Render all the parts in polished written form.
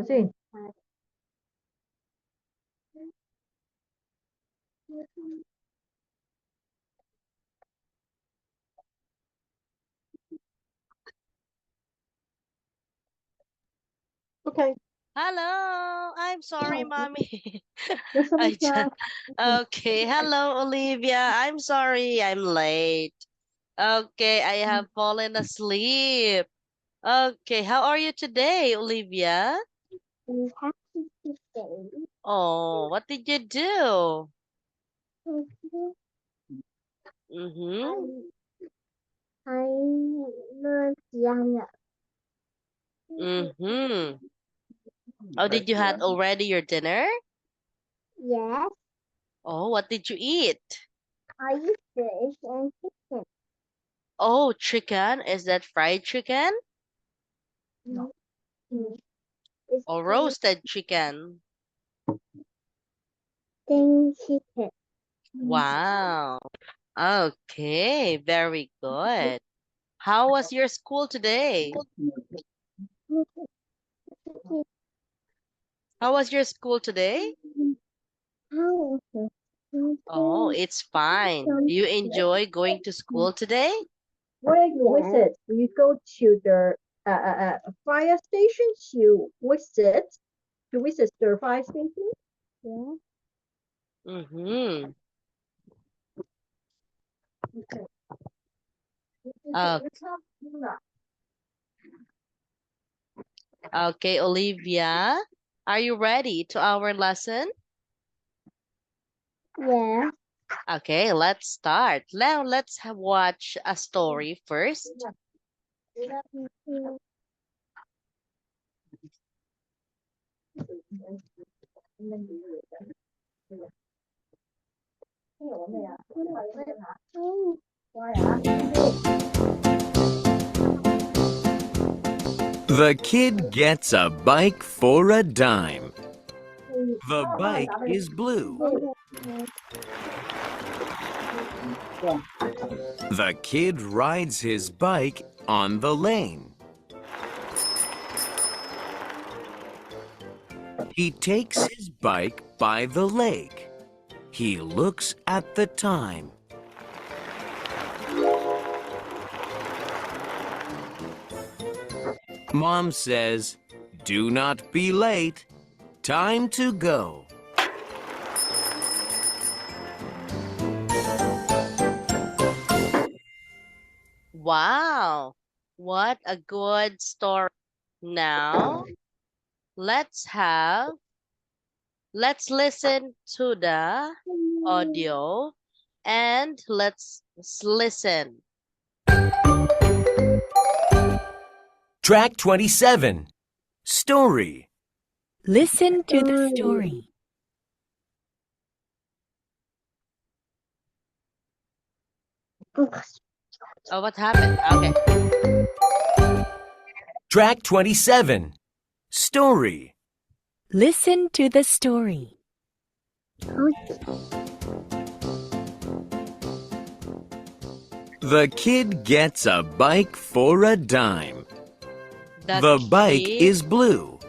Sí. Okay. Hello. I'm sorry, mommy. That's I just okay. okay. Hello, Olivia. I'm sorry I'm late. Okay, I have fallen asleep. Okay, how are you today, Olivia? Oh, what did you do? Mm-hmm. Mm-hmm. Oh, did you had already your dinner? Yes, Oh, what did you eat? I eat fish and chicken. Oh, chicken. Is that fried chicken No. It's or roasted chicken? thing chicken. Wow. Okay, very good. How was your school today? How was your school today? How is Oh, it? it's fine. Do you enjoy going to school today? Where you Yes. visit? You go to the fire station to visit the fire station. Yeah. Mm-hmm. Okay. Uh, okay, Olivia, are you ready to our lesson? Yeah. Okay, let's start. Now let's watch a story first. The kid gets a bike for a dime. The bike is blue. The kid rides his bike on the lane. He takes his bike by the lake. He looks at the time. Mom says, "Do not be late. Time to go." Wow, what a good story. Now, let's listen to the audio and listen. Track 27. Story. Listen to the story. Oh, what happened? Okay. Track 27. Story. Listen to the story. The kid gets a bike for a dime. The The bike kid is blue.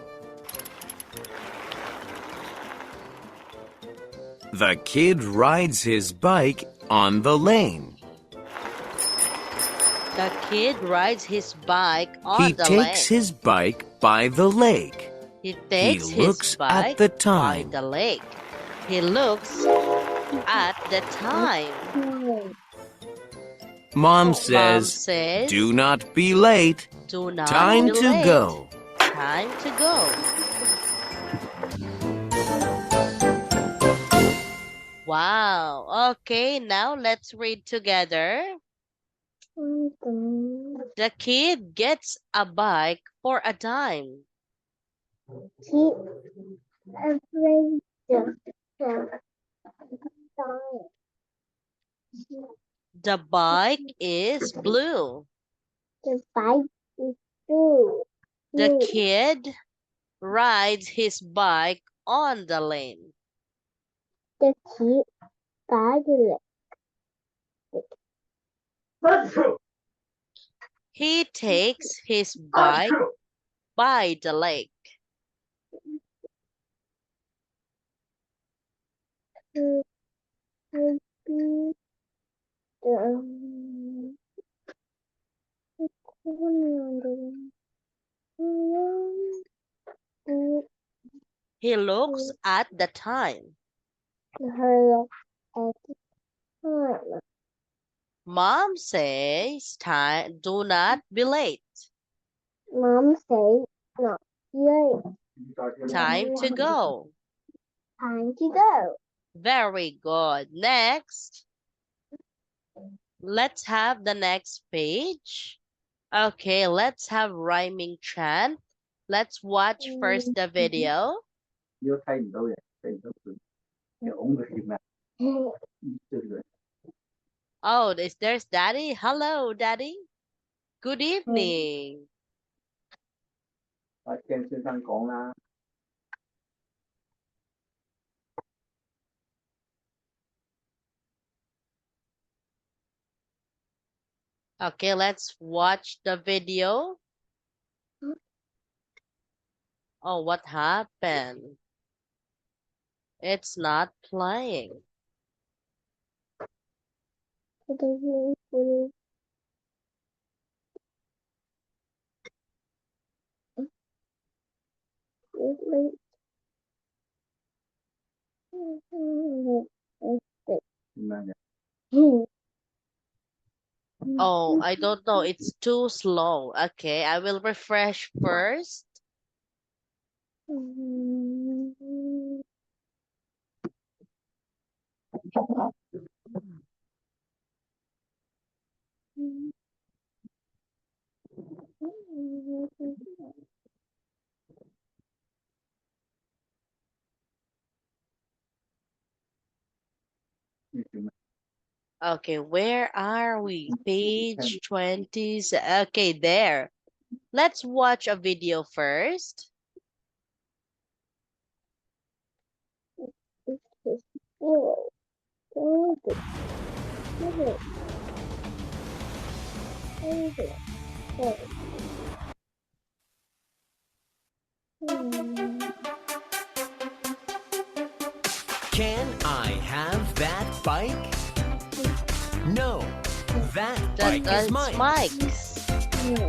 The kid rides his bike on the lane. The kid rides his bike He on the takes lane. his bike by the lake. He He takes his looks at bike the by time. the lake. He looks at the time. Mom Mom says, says, "Do not be late. do not Time be to late. go." Time to go. Wow. Okay, now let's read together. The kid gets a bike for a dime. Keep afraid the The bike is blue. the bike is blue. The kid rides his bike on the lane. The kid by the lake. He takes his bike by the lake. He looks at the time. Mom says, time, do not be late. Mom say no. Yay. Time to go. Time to go. Very good. Next. Let's have the next page. Okay, let's have rhyming chant. Let's watch first the video. Oh, there's Daddy. Hello, Daddy. Good evening. Okay, let's watch the video. Oh, what happened? It's not playing. Oh, I don't know. It's too slow. Okay, I will refresh first. Okay, where are we? Page 20. Okay, there. Let's watch a video first. Can I have that bike? No, that bike That's is mine. Mike's.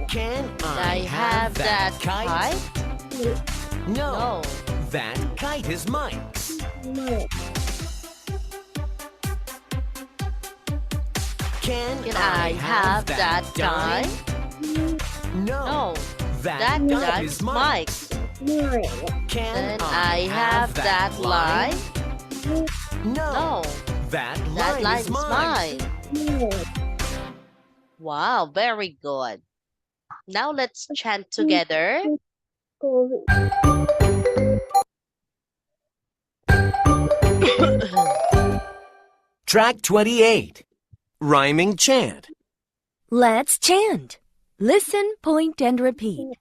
Can I I have that kite? No, No. that kite is mine. Can I have that dime? No, No. that That dime is mine. Mike's. Can Then I have that line? No, No. that That line line is is mine. mine. Wow, very good. Now let's chant together. Track 28. Rhyming chant. Let's chant. Listen, point, and repeat.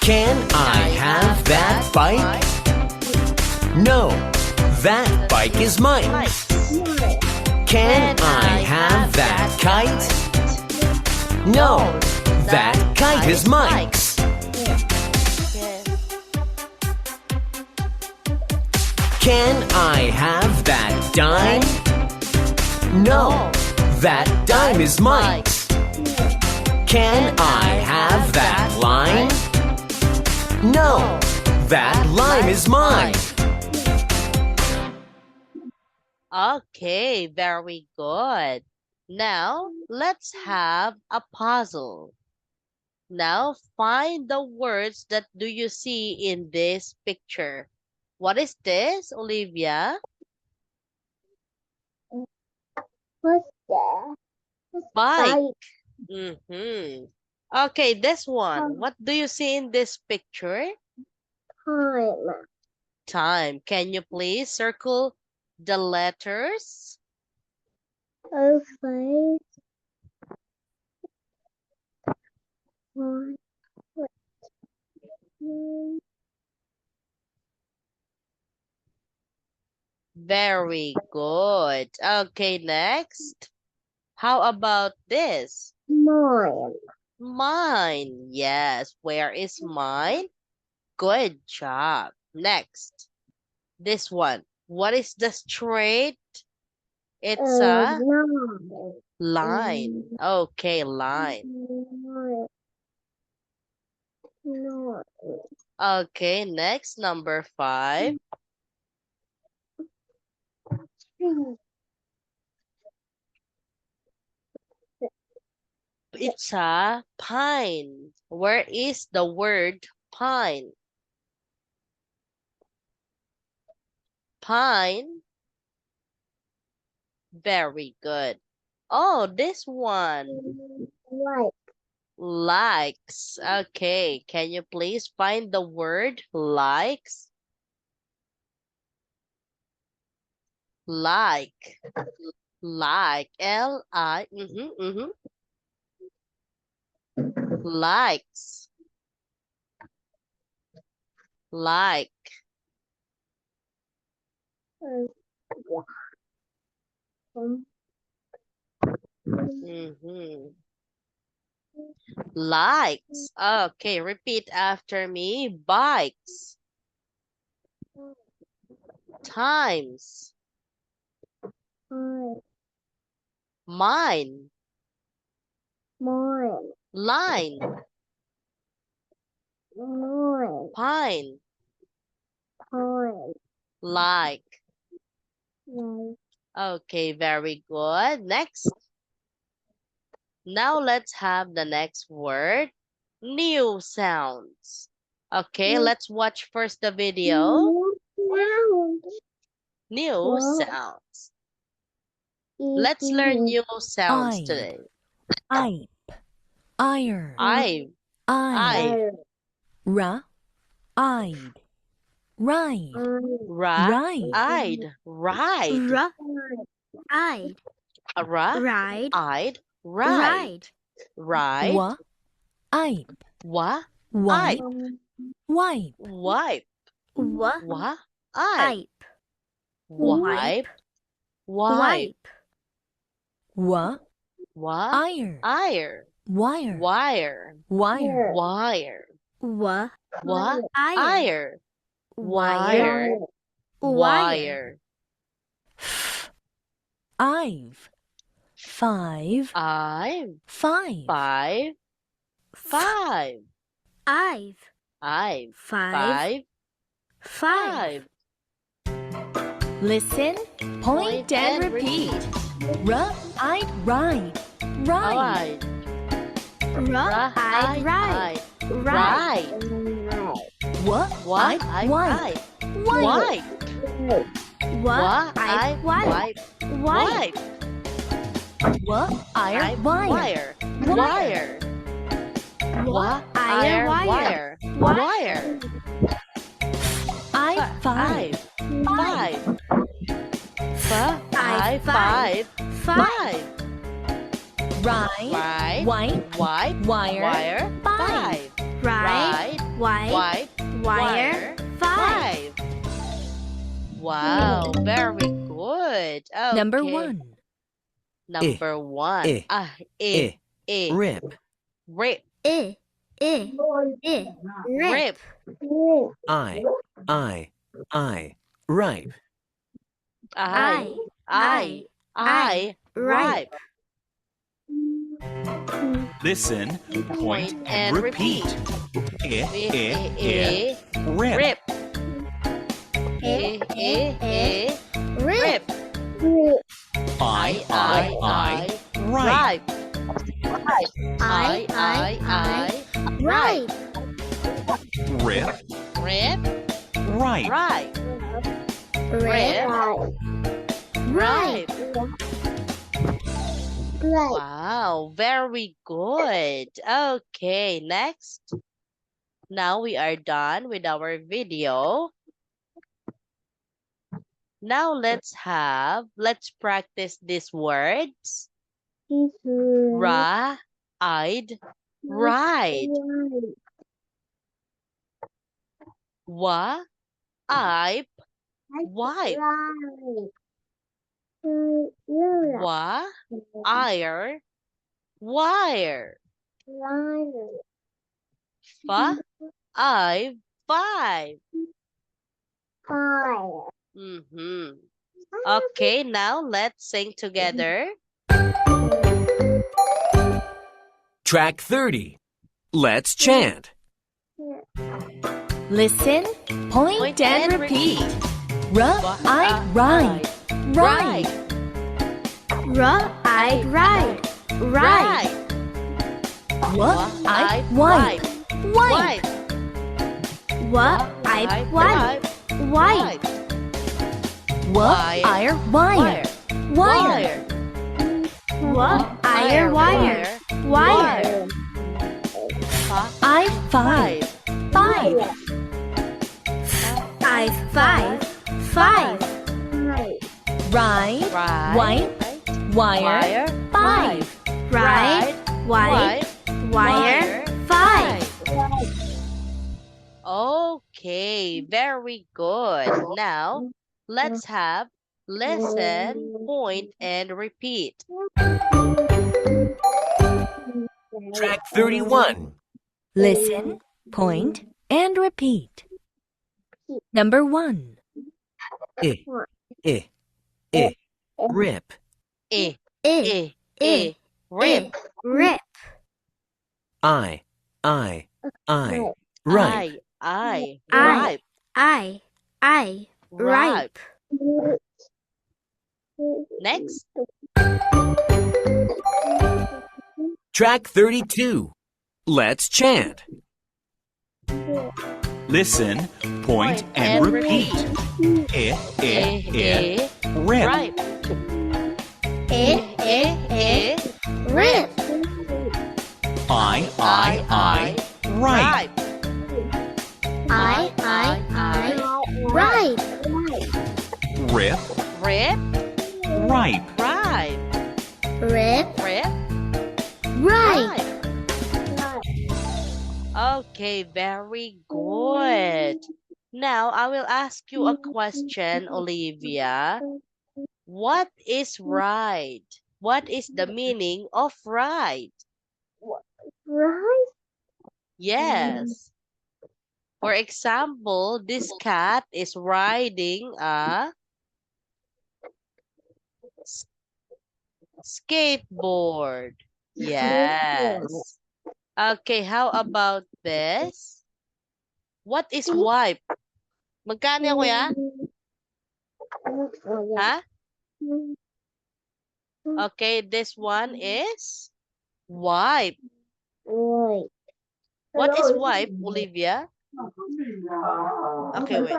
Can I have that bike? No, that bike is mine. Mike's. Can I have that kite? No, that kite is mine. Yeah. Can I have that dime? No, that dime is mine. Can I have that line? No, that line is mine. Okay, very good. Now, let's have a puzzle. Now, find the words that do you see in this picture. What is this, Olivia? What's that? Bike. Mm-hmm. Okay, this one. What do you see in this picture? Time. Time. Can you please circle the letters? Okay. One. Very good. Okay, next. How about this? Mine. Mine. Yes. Where is mine? Good job. Next. This one. What is the straight? It's a Nine. line. Okay, line. Nine. Okay, next, number 5. Three. It's a pine. Where is the word pine? Pine. Very good. Oh, this one. Like. Likes. Okay, can you please find the word likes? Like. Like. L-I. Likes. Like. Likes. Okay, repeat after me. Bikes. Times. Mine. Mine. Line. Mine. Pine. Pine. Like. Like. Okay, very good. Next. Now let's have the next word. New sounds. Okay, New- let's watch first the video. Sound. New Wow. sounds. Let's learn new sounds I. today. Ipe, iron, I. I, ra, I'd, ride, Ride. Ride. Ride. I'd Ra. ride, I'd. ride, Ride. wa, ipe, Wa. wipe, I. wipe, Wipe. wa, Wa. I. ipe, Wipe. Wipe. wa, Wa. ire, Ire. wire, Wire. wire, Wire. wa, Wa. ire, Ire. wire, Wire. f, I've, 5, I. 5, 5. 5. I've I. 5, 5. 5, listen, point and repeat. I'd ride, ride, I'd ride, ride, wa, What? I'd wipe, wipe, What? I'd wipe, Wipe. wa, ire, wire, Wire. What? Ire, wire, Wire. I, 5, 5. I, 5. 5, ride, Right. wipe, Wipe. wire, Wire. 5. ride, wipe, Wipe. wire, 5. Wow, very good. Number Okay. 1, Number 1. Rip. Rip. I, rip, I. Ripe. I, Ripe. Listen, point, and repeat. Rip. Rip. rip, Rip. I. Ripe. Ripe. I, right, Rip. Rip. Ripe. Ripe. rip, Ripe. Right. Wow, very good. Okay, next. Now we are done with our video. Now let's practice these words. I'd ride. I've Wipe. Right. Wire. Wire. Right. Five. Fire. Mm-hmm. Okay, now let's sing together. Track 30. Let's chant. Listen, point and repeat. Ride, ride. Right. Ride, ride. Ride. Wipe, wipe. Wipe. Wipe, wipe. Wipe. Wire, wire. Wire. Wire, wire. Wire. I, five. Five. Five. Five. Ride, wipe, wire. Five. Ride, wipe, wire. Five. Okay, very good. Now, let's have listen, point, and repeat. Track 31. Listen, point, and repeat. Number 1. I, rip. Eh, Eh, eh, rip. rip. I, ripe. I, I. ripe. Ripe. Next. Track 32. Let's chant. Listen, point, and repeat. Rip. Ripe. Rip. I, ripe. Ripe. Rip, Rip. ripe. Ripe. Rip. Rip. Ripe. Okay, very good. Now, I will ask you a question, Olivia. What is ride? What is the meaning of ride? Right. Yes. For example, this cat is riding a skateboard. Yes. Okay, how about this? What is wipe? Magkano yan, kuya? Ha? Okay, this one is wipe. Right. What is wipe, Olivia? Okay, wait.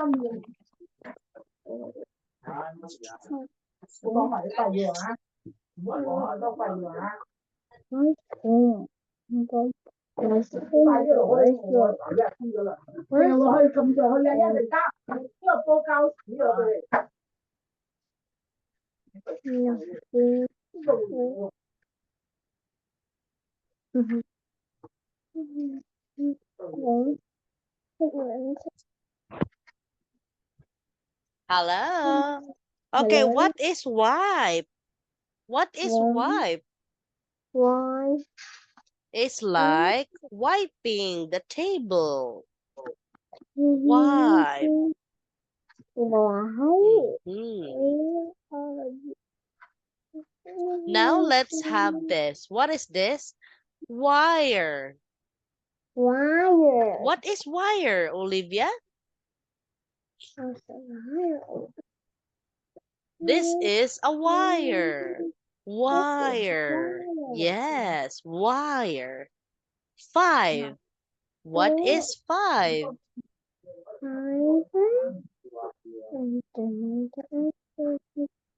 Hello. Okay, Hello? what is wipe? What is wipe? Why? It's like wiping the table. Wipe. Why? Mhm. Now let's have this. What is this? Wire. Wire. What is wire, Olivia? This is a wire. Wire. Yes, wire. 5. What is 5?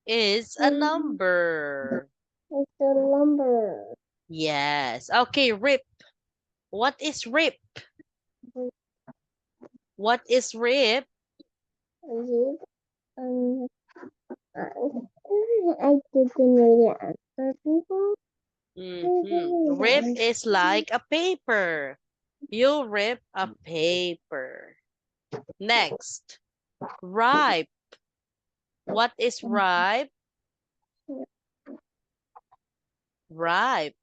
Is a number. It's a lumber. Yes. Okay, rip. What is rip? What is rip? I didn't know the answer, people. Rip is like a paper. You rip a paper. Next. Ripe. What is ripe? Ripe.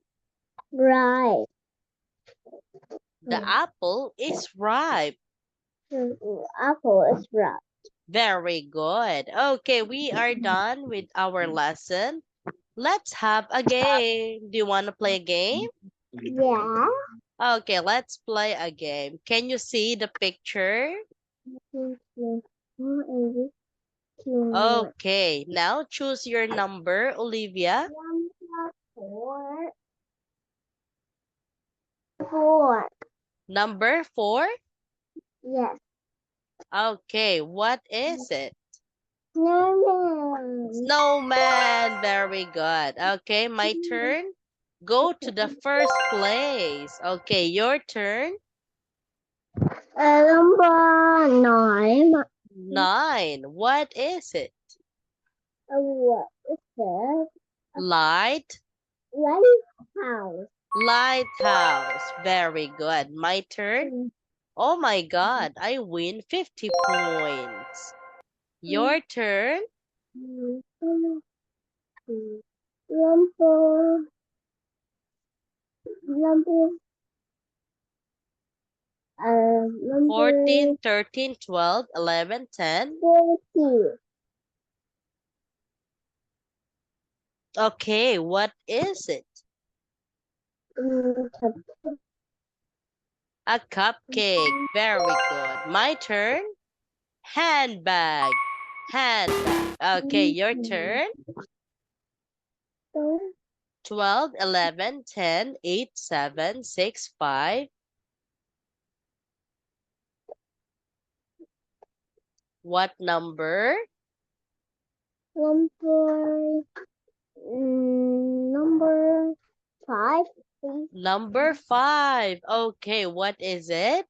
Right. The apple is ripe. Apple is ripe. Very good. Okay, we are done with our lesson. Let's have a game. Do you want to play a game? Yeah. Okay, let's play a game. Can you see the picture? Okay, now choose your number, Olivia. Four. Four. Number 4? Yes. Okay, what is it? No. Snowman. Very good. Okay, my turn. Go to the first place. Okay, your turn. Number 9. 9. What is it? What is that? Light. Lighthouse. Lighthouse. Very good. My turn. Oh my God, I win 50 points. Your turn. Number. Number. Number 14, 13, 12, 11, 10. 40. Okay, what is it? A cupcake. Very good. My turn. Handbag. Handbag. Okay, your turn. 12, 11, 10, 8, 7, 6, 5. What number? Number 5. Please. Number 5. Okay, what is it?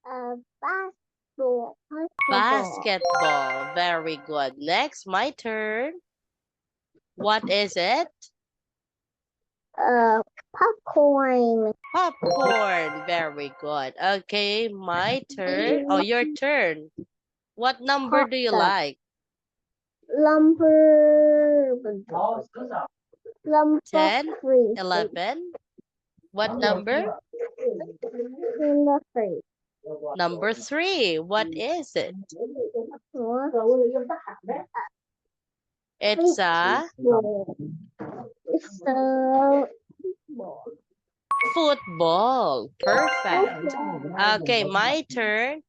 Basketball. Basketball. Very good. Next, my turn. What is it? Popcorn. Popcorn. Very good. Okay, my turn. Oh, your turn. What number do you Hot dog. like? Number 10, 3. 11. What number? Number 3. Number 3. What is it? It's a It's a football. Perfect. Okay, my turn.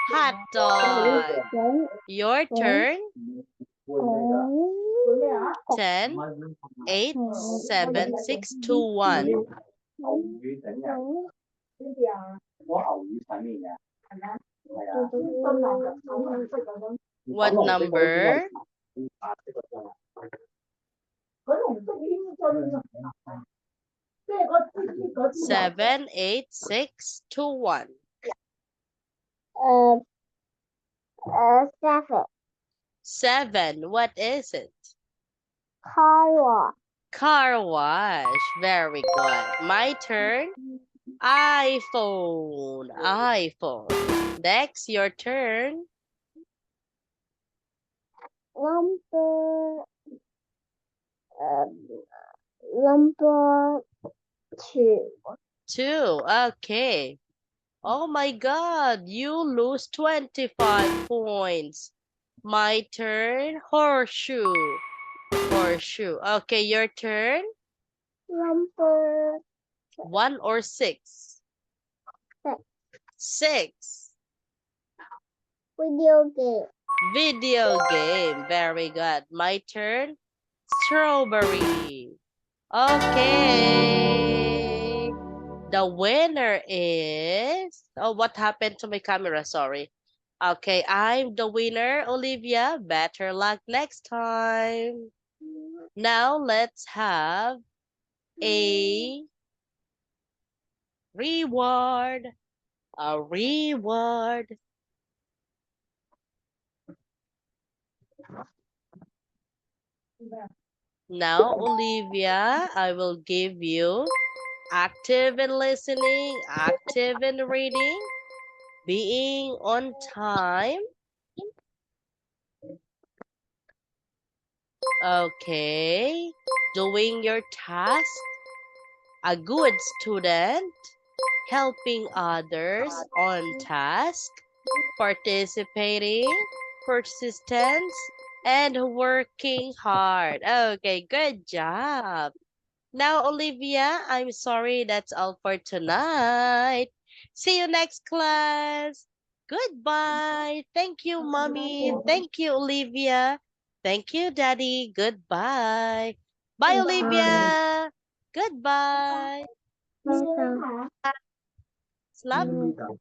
Hot dog. Your turn. 10, 8, 7, 6, 2, 1. What number? 7, 8, 6, 2, 1. 7. 7. What is it? Car wash. Car wash. Very good. My turn. iPhone. iPhone. Next, your turn. Number 2. 2. Okay. Oh my God, you lose 25 points. My turn. Horseshoe. Horseshoe. Okay, your turn. Number 1 or 6? 6. video game. Video game. Very good. My turn. Strawberry. Okay. The winner is... Oh, what happened to my camera? Sorry. Okay, I'm the winner, Olivia. Better luck next time. Now, let's have a reward. A reward. Now, Olivia, I will give you active in listening, active in reading, being on time, Okay. Doing your task. A good student. Helping others on task. Participating. Persistence. And working hard. Okay, good job. Now, Olivia, I'm sorry, that's all for tonight. See you next class. Goodbye. Thank you, Mommy. Thank you, Olivia. Thank you, Daddy. Goodbye. Bye, Olivia. Goodbye. Welcome. Love.